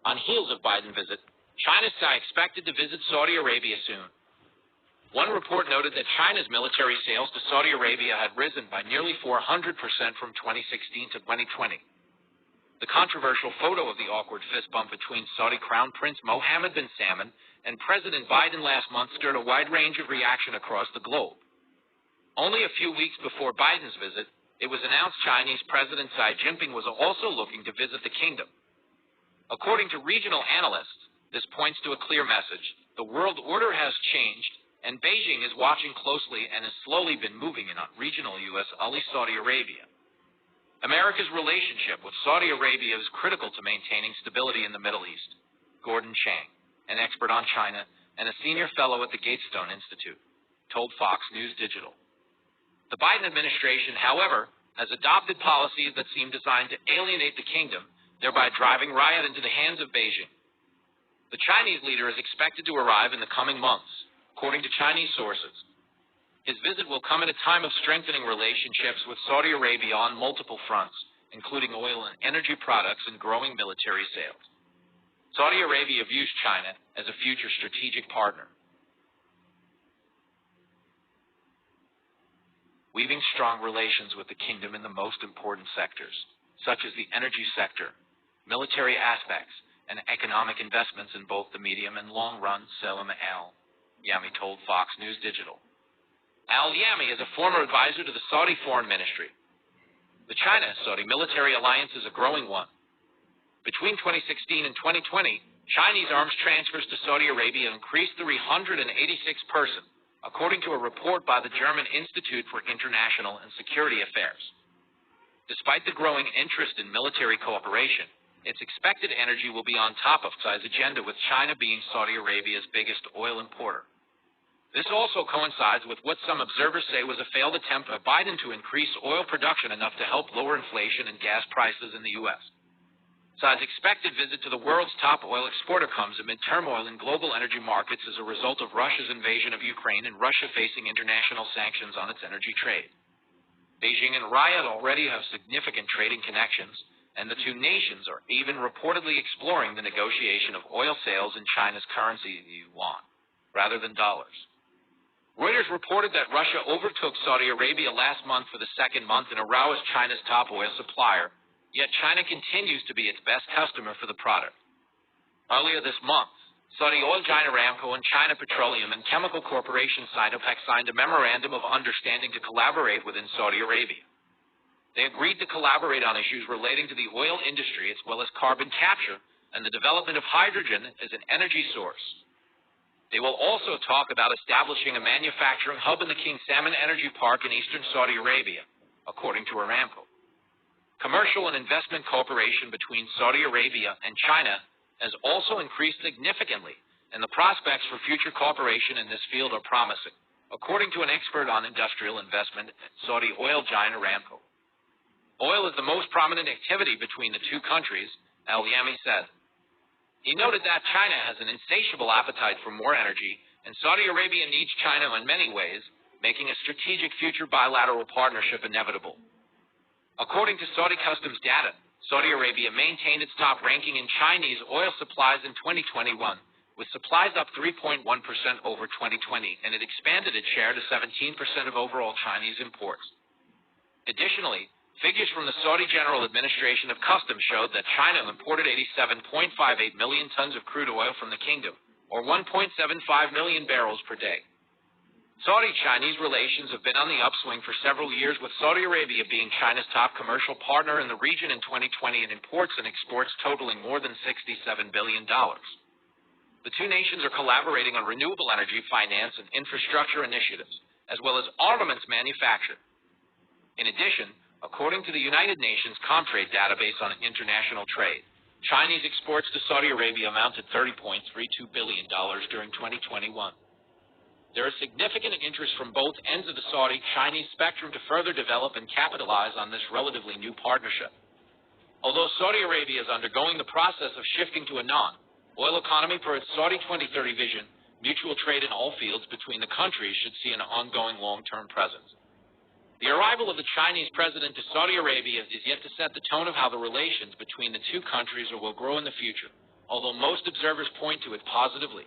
On heels of Biden visit, China's expected to visit Saudi Arabia soon. One report noted that China's military sales to Saudi Arabia had risen by nearly 400% from 2016 to 2020. The controversial photo of the awkward fist bump between Saudi Crown Prince Mohammed bin Salman and President Biden last month stirred a wide range of reaction across the globe. Only a few weeks before Biden's visit, it was announced Chinese President Xi Jinping was also looking to visit the kingdom. According to regional analysts, this points to a clear message. The world order has changed, and Beijing is watching closely and has slowly been moving in on regional U.S. ally Saudi Arabia. America's relationship with Saudi Arabia is critical to maintaining stability in the Middle East. Gordon Chang, an expert on China and a senior fellow at the Gatestone Institute, told Fox News Digital. The Biden administration, however, has adopted policies that seem designed to alienate the kingdom, thereby driving riot into the hands of Beijing. The Chinese leader is expected to arrive in the coming months, according to Chinese sources. His visit will come at a time of strengthening relationships with Saudi Arabia on multiple fronts, including oil and energy products and growing military sales. Saudi Arabia views China as a future strategic partner. Weaving strong relations with the kingdom in the most important sectors, such as the energy sector, military aspects, and economic investments in both the medium and long run, Salam al-Yami told Fox News Digital. Al-Yami is a former advisor to the Saudi Foreign Ministry. The China-Saudi military alliance is a growing one. Between 2016 and 2020, Chinese arms transfers to Saudi Arabia increased 386%, according to a report by the German Institute for International and Security Affairs. Despite the growing interest in military cooperation, it's expected energy will be on top of Xi's agenda, with China being Saudi Arabia's biggest oil importer. This also coincides with what some observers say was a failed attempt by Biden to increase oil production enough to help lower inflation and gas prices in the U.S. Xi's expected visit to the world's top oil exporter comes amid turmoil in global energy markets as a result of Russia's invasion of Ukraine and Russia facing international sanctions on its energy trade. Beijing and Riyadh already have significant trading connections, and the two nations are even reportedly exploring the negotiation of oil sales in China's currency, the yuan, rather than dollars. Reuters reported that Russia overtook Saudi Arabia last month for the second month in a row as China's top oil supplier, yet China continues to be its best customer for the product. Earlier this month, Saudi oil giant Aramco and China Petroleum and Chemical Corporation Sinopec signed a memorandum of understanding to collaborate within Saudi Arabia. They agreed to collaborate on issues relating to the oil industry as well as carbon capture and the development of hydrogen as an energy source. They will also talk about establishing a manufacturing hub in the King Salman Energy Park in eastern Saudi Arabia, according to Aramco. Commercial and investment cooperation between Saudi Arabia and China has also increased significantly, and the prospects for future cooperation in this field are promising, according to an expert on industrial investment at Saudi oil giant Aramco. Oil is the most prominent activity between the two countries, Al-Yami said. He noted that China has an insatiable appetite for more energy, and Saudi Arabia needs China in many ways, making a strategic future bilateral partnership inevitable. According to Saudi customs data, Saudi Arabia maintained its top ranking in Chinese oil supplies in 2021, with supplies up 3.1% over 2020, and it expanded its share to 17% of overall Chinese imports. Additionally, figures from the Saudi General Administration of Customs showed that China imported 87.58 million tons of crude oil from the kingdom, or 1.75 million barrels per day. Saudi-Chinese relations have been on the upswing for several years, with Saudi Arabia being China's top commercial partner in the region in 2020 in imports and exports totaling more than $67 billion. The two nations are collaborating on renewable energy finance and infrastructure initiatives, as well as armaments manufacture. In addition, according to the United Nations Comtrade database on international trade, Chinese exports to Saudi Arabia amounted to $30.32 billion during 2021. There is significant interest from both ends of the Saudi-Chinese spectrum to further develop and capitalize on this relatively new partnership. Although Saudi Arabia is undergoing the process of shifting to a non-oil economy per its Saudi 2030 vision, mutual trade in all fields between the countries should see an ongoing long-term presence. The arrival of the Chinese president to Saudi Arabia is yet to set the tone of how the relations between the two countries will grow in the future, although most observers point to it positively.